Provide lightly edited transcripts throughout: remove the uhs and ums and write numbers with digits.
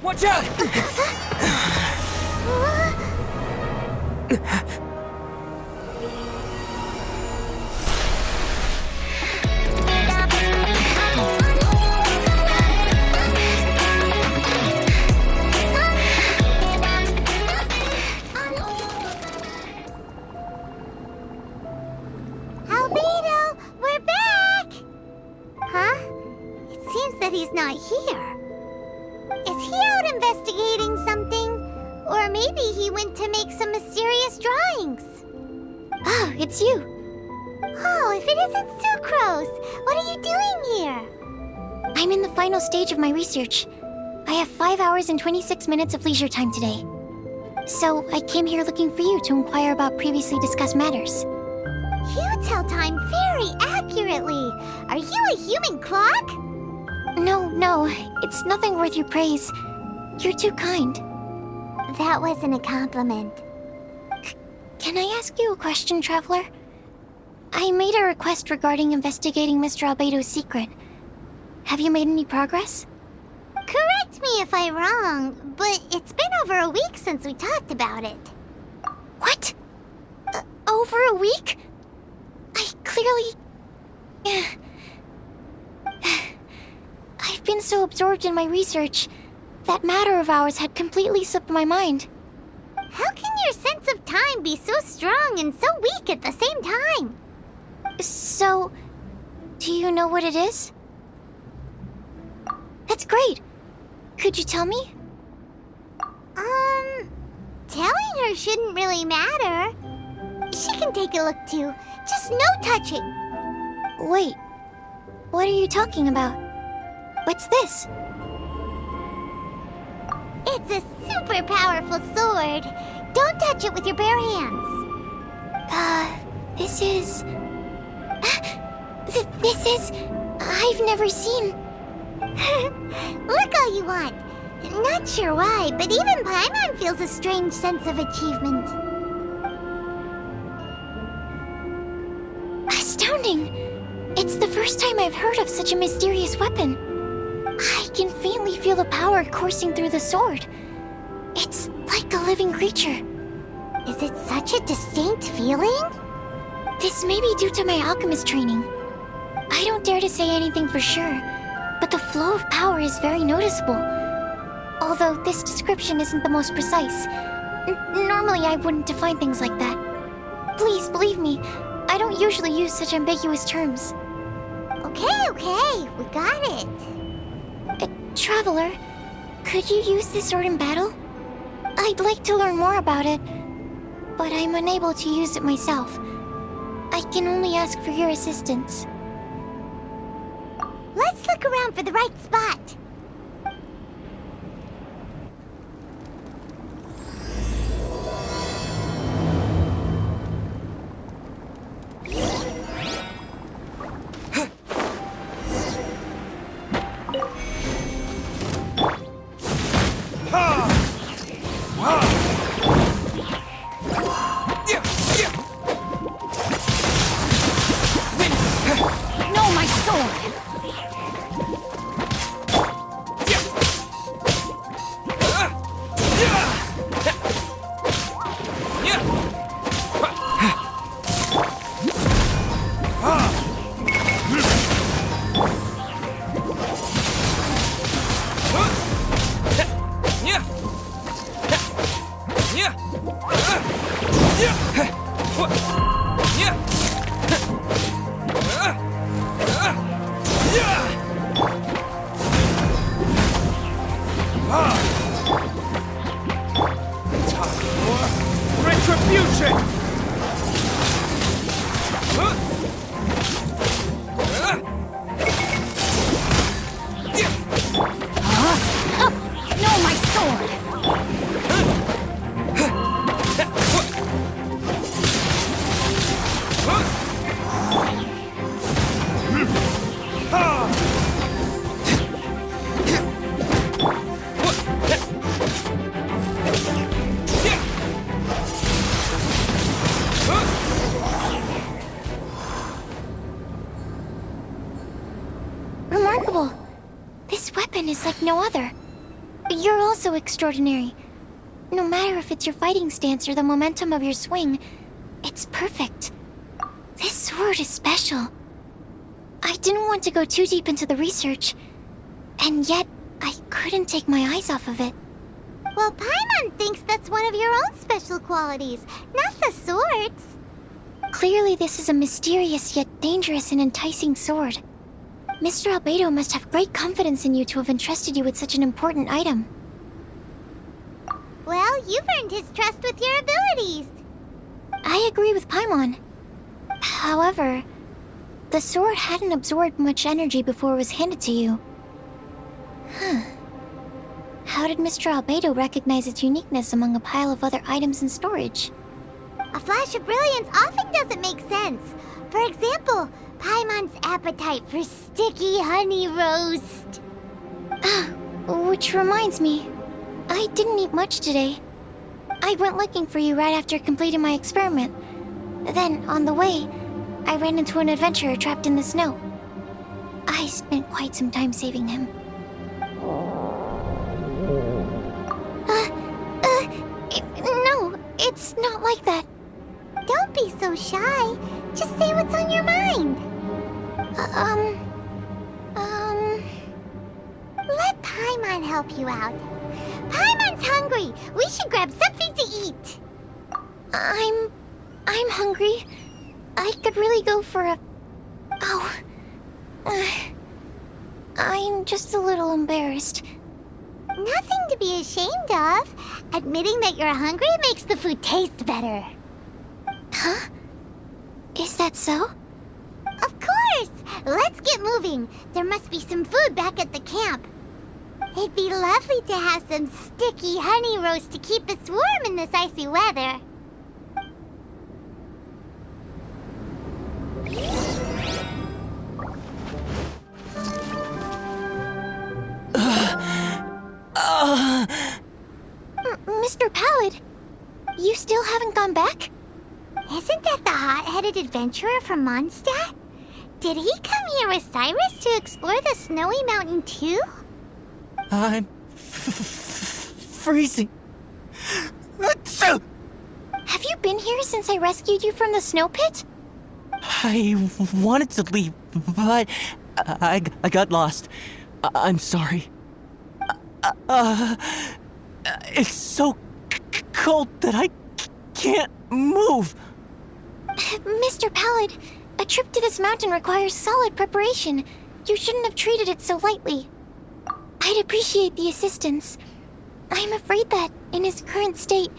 Watch out! Albedo, we're back! Huh? It seems that he's not here. Is he out investigating something? Or maybe he went to make some mysterious drawings. Oh, it's you. Oh, if it isn't Sucrose! What are you doing here? I'm in the final stage of my research. I have 5 hours and 26 minutes of leisure time today. So, I came here looking for you to inquire about previously discussed matters. You tell time very accurately. Are you a human clock? No, it's nothing worth your praise. You're too kind. That wasn't a compliment. Can I ask you a question, Traveler? I made a request regarding investigating Mr. Albedo's secret. Have you made any progress? Correct me if I'm wrong, but it's been over a week since we talked about it. What? Over a week? I clearly... I've been so absorbed in my research. That matter of ours had completely slipped my mind. How can your sense of time be so strong and so weak at the same time? So, do you know what it is? That's great. Could you tell me? Telling her shouldn't really matter. She can take a look too. Just no touching. Wait, what are you talking about? What's this? It's a super powerful sword. Don't touch it with your bare hands. This is... This is... I've never seen... Look all you want. Not sure why, but even Paimon feels a strange sense of achievement. Astounding! It's the first time I've heard of such a mysterious weapon. I can faintly feel the power coursing through the sword. It's like a living creature. Is it such a distinct feeling? This may be due to my alchemist training. I don't dare to say anything for sure, but the flow of power is very noticeable. Although this description isn't the most precise. Normally I wouldn't define things like that. Please believe me, I don't usually use such ambiguous terms. Okay, we got it. Traveler, could you use this sword in battle? I'd like to learn more about it, but I'm unable to use it myself. I can only ask for your assistance. Let's look around for the right spot. Remarkable. This weapon is like no other. You're also extraordinary. No matter if it's your fighting stance or the momentum of your swing, it's perfect. This sword is special. I didn't want to go too deep into the research, and yet I couldn't take my eyes off of it. Well, Paimon thinks that's one of your own special qualities, not the sword's. Clearly this is a mysterious yet dangerous and enticing sword. Mr. Albedo must have great confidence in you to have entrusted you with such an important item. Well, you've earned his trust with your abilities. I agree with Paimon. However, the sword hadn't absorbed much energy before it was handed to you. How did Mr. Albedo recognize its uniqueness among a pile of other items in storage? A flash of brilliance often doesn't make sense. For example, Paimon's appetite for sticky honey roast. Which reminds me, I didn't eat much today. I went looking for you right after completing my experiment. Then, on the way, I ran into an adventurer trapped in the snow. I spent quite some time saving him. No, it's not like that. Don't be so shy. Just say what's on your mind. Let Paimon help you out. Paimon's hungry. We should grab something to eat. I'm hungry. I could really go for a... I'm just a little embarrassed. Nothing to be ashamed of. Admitting that you're hungry makes the food taste better. Huh? Is that so? Of course! Let's get moving. There must be some food back at the camp. It'd be lovely to have some sticky honey roast to keep us warm in this icy weather. Mr. Pallid, you still haven't gone back? Isn't that the hot-headed adventurer from Mondstadt? Did he come here with Cyrus to explore the snowy mountain too? I'm freezing. Have you been here since I rescued you from the snow pit? I wanted to leave, but I got lost. I'm sorry. It's so cold that I can't move. Mr. Pallid, a trip to this mountain requires solid preparation. You shouldn't have treated it so lightly. I'd appreciate the assistance. I'm afraid that, in his current state,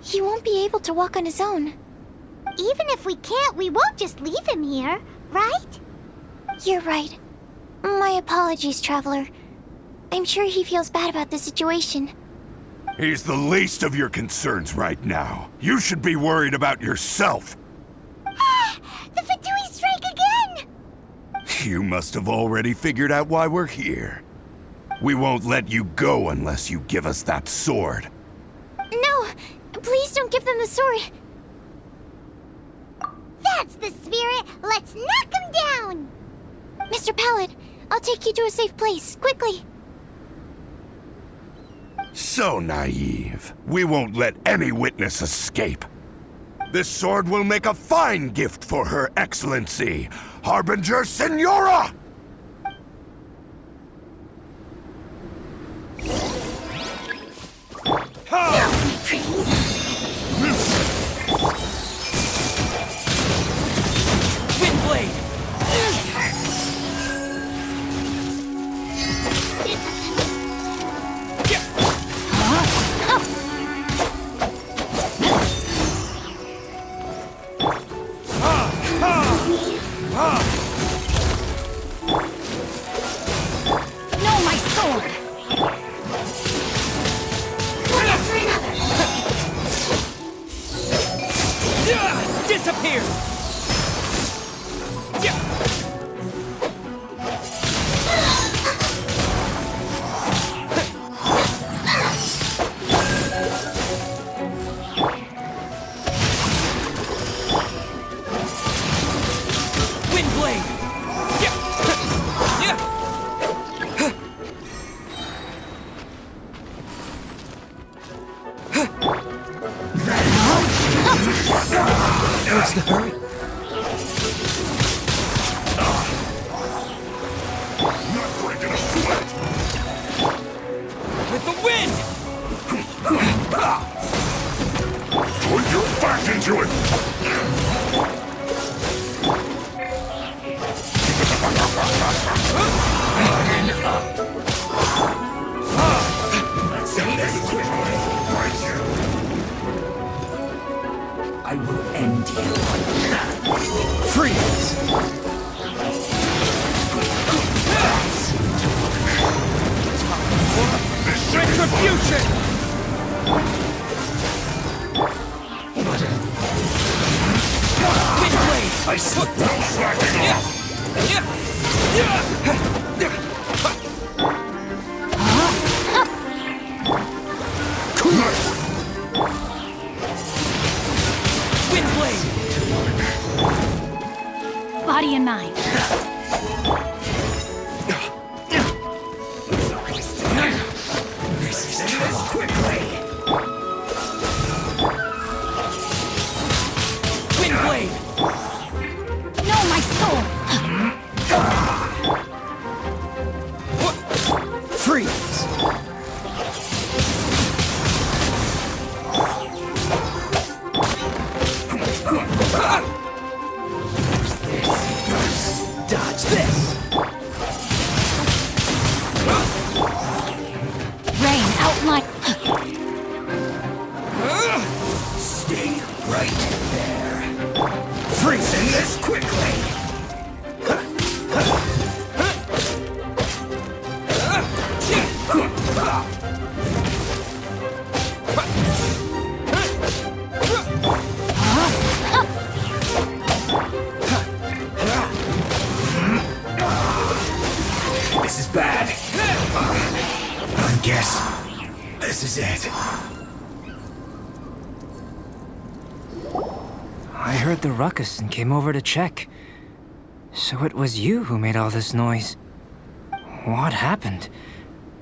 he won't be able to walk on his own. Even if we can't, we won't just leave him here, right? You're right. My apologies, Traveler. I'm sure he feels bad about the situation. He's the least of your concerns right now. You should be worried about yourself. The Fatui strike again! You must have already figured out why we're here. We won't let you go unless you give us that sword. No! Please don't give them the sword! That's the spirit! Let's knock him down! Mr. Pallid, I'll take you to a safe place, quickly! So naive. We won't let any witness escape. This sword will make a fine gift for Her Excellency, Harbinger Signora! Windblade! No, my sword! One after another! Disappear! Windblade! What's the hurry? Not breaking a sweat! With the wind! Put your back into it! I will end you. Freeze! Retribution! Windblade! I see. No slacking off! Windblade! Body and mind. Resist this quickly. Windblade! No, my soul! Freeze! Dodge this! Rain, outline. Stay right there. Freezing! This quickly. This is bad. I guess this is it. I heard the ruckus and came over to check. So it was you who made all this noise. What happened?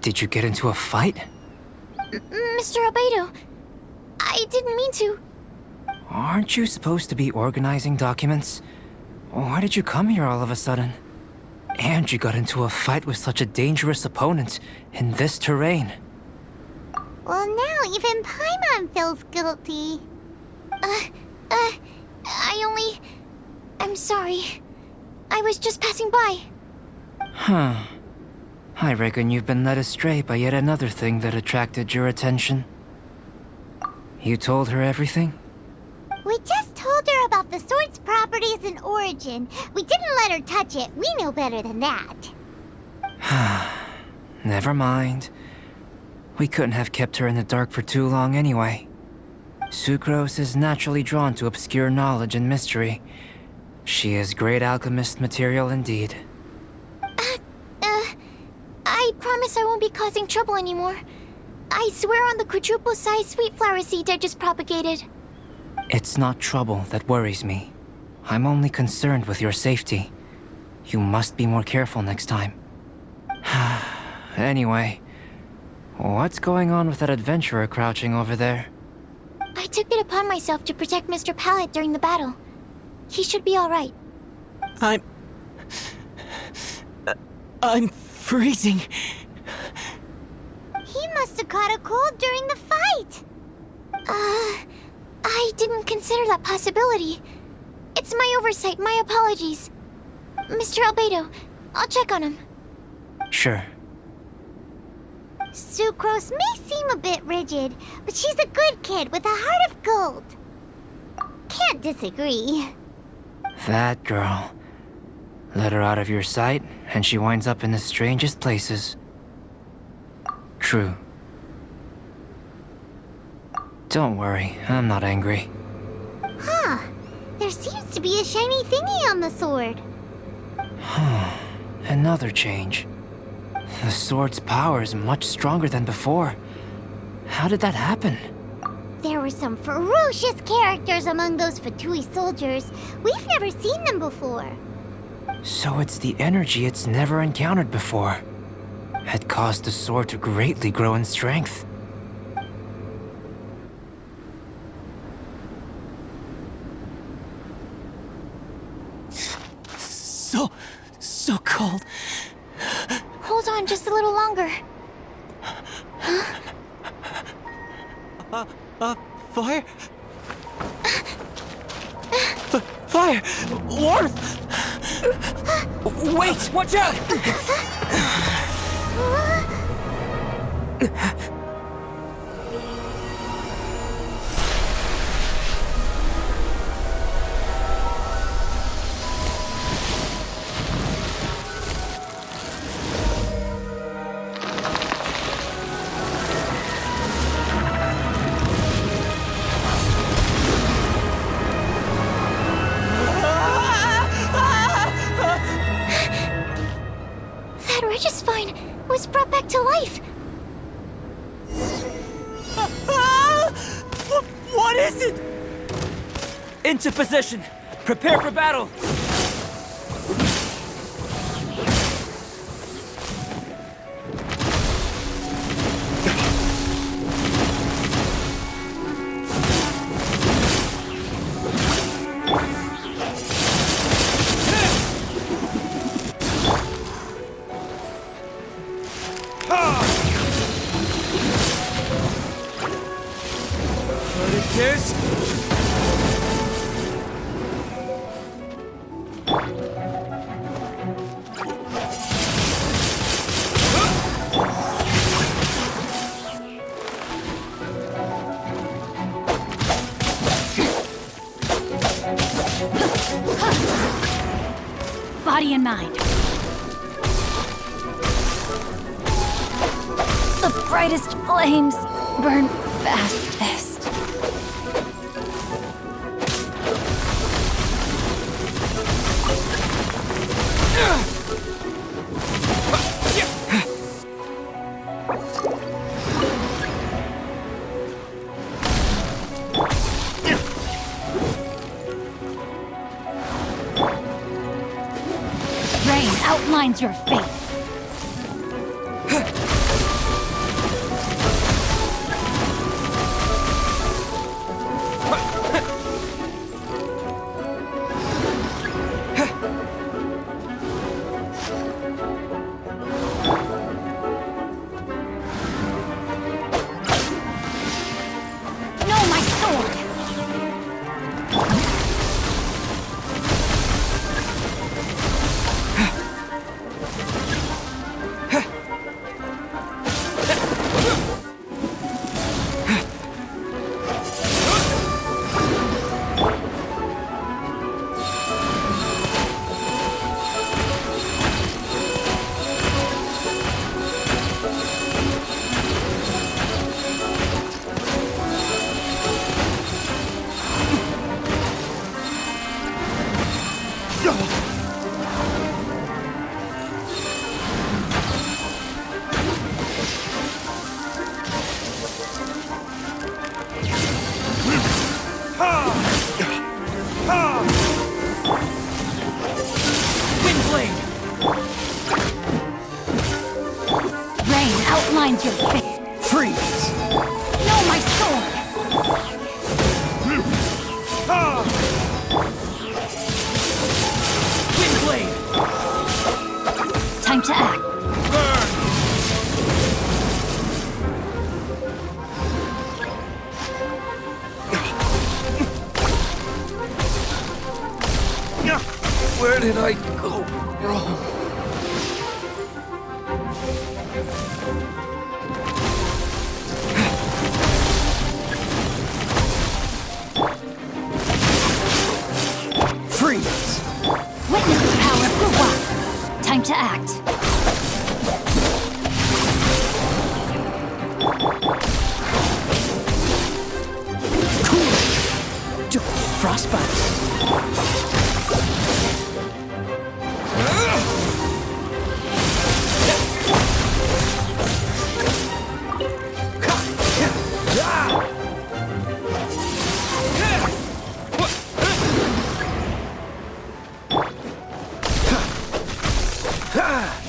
Did you get into a fight? Mr. Albedo, I didn't mean to. Aren't you supposed to be organizing documents? Why did you come here all of a sudden? And you got into a fight with such a dangerous opponent in this terrain. Well, now even Paimon feels guilty. I'm sorry. I was just passing by. Huh. I reckon you've been led astray by yet another thing that attracted your attention. You told her everything? We just told her about the sword's properties and origin. We didn't let her touch it. We know better than that. Never mind. We couldn't have kept her in the dark for too long anyway. Sucrose is naturally drawn to obscure knowledge and mystery. She is great alchemist material indeed. I promise I won't be causing trouble anymore. I swear on the quadruple-sized sweet flower seed I just propagated. It's not trouble that worries me. I'm only concerned with your safety. You must be more careful next time. Anyway, what's going on with that adventurer crouching over there? I took it upon myself to protect Mr. Pallet during the battle. He should be alright. I'm freezing. He must have caught a cold during the fight. I didn't consider that possibility. It's my oversight, my apologies. Mr. Albedo, I'll check on him. Sure. Sucrose may seem a bit rigid, but she's a good kid with a heart of gold. Can't disagree. That girl. Let her out of your sight, and she winds up in the strangest places. True. Don't worry, I'm not angry. Huh. There seems to be a shiny thingy on the sword. Another change. The sword's power is much stronger than before. How did that happen? There were some ferocious characters among those Fatui soldiers. We've never seen them before. So it's the energy it's never encountered before. Had caused the sword to greatly grow in strength. so cold. Hold on just a little longer. Fire? Fire! Warmth! Wait! Watch out! That Regis-Vine was brought back to life. What is it? Into position! Prepare for battle! Body and mind. The brightest flames burn fastest. Rain outlines your fate. No, my sword! Rain outlines your fate. Freeze! No, my sword! Windblade! Time to act. Where did I go wrong? Freeze! Witness the power of Guwa. Time to act. Cool! Frostbite! Ah!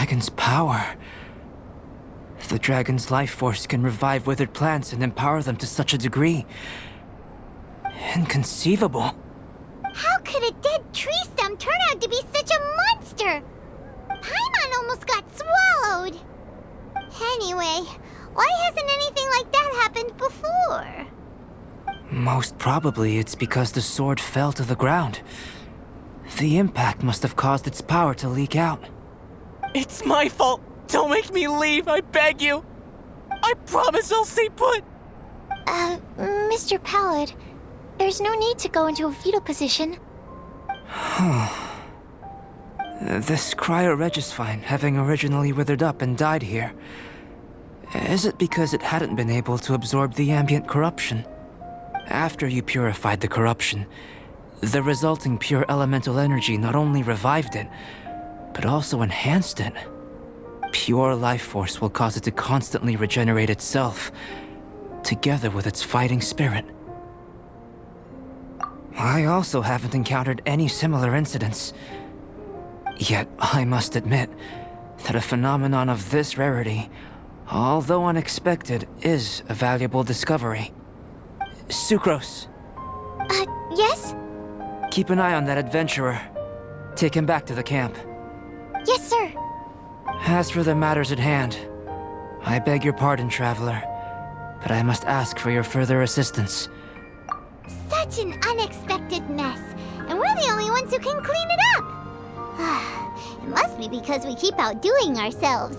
dragon's power. The dragon's life force can revive withered plants and empower them to such a degree. Inconceivable. How could a dead tree stump turn out to be such a monster? Paimon almost got swallowed. Anyway, why hasn't anything like that happened before? Most probably it's because the sword fell to the ground. The impact must have caused its power to leak out. It's my fault. Don't make me leave, I beg you. I promise I'll stay put. Mr. Pallid, there's no need to go into a fetal position. This cryoregisvine, having originally withered up and died here, is it because it hadn't been able to absorb the ambient corruption? After you purified the corruption, the resulting pure elemental energy not only revived it, but also enhanced it. Pure life force will cause it to constantly regenerate itself, together with its fighting spirit. I also haven't encountered any similar incidents. Yet, I must admit that a phenomenon of this rarity, although unexpected, is a valuable discovery. Sucrose, Yes? keep an eye on that adventurer. Take him back to the camp. Yes, sir. As for the matters at hand, I beg your pardon, traveler, but I must ask for your further assistance. Such an unexpected mess, and we're the only ones who can clean it up. It must be because we keep outdoing ourselves.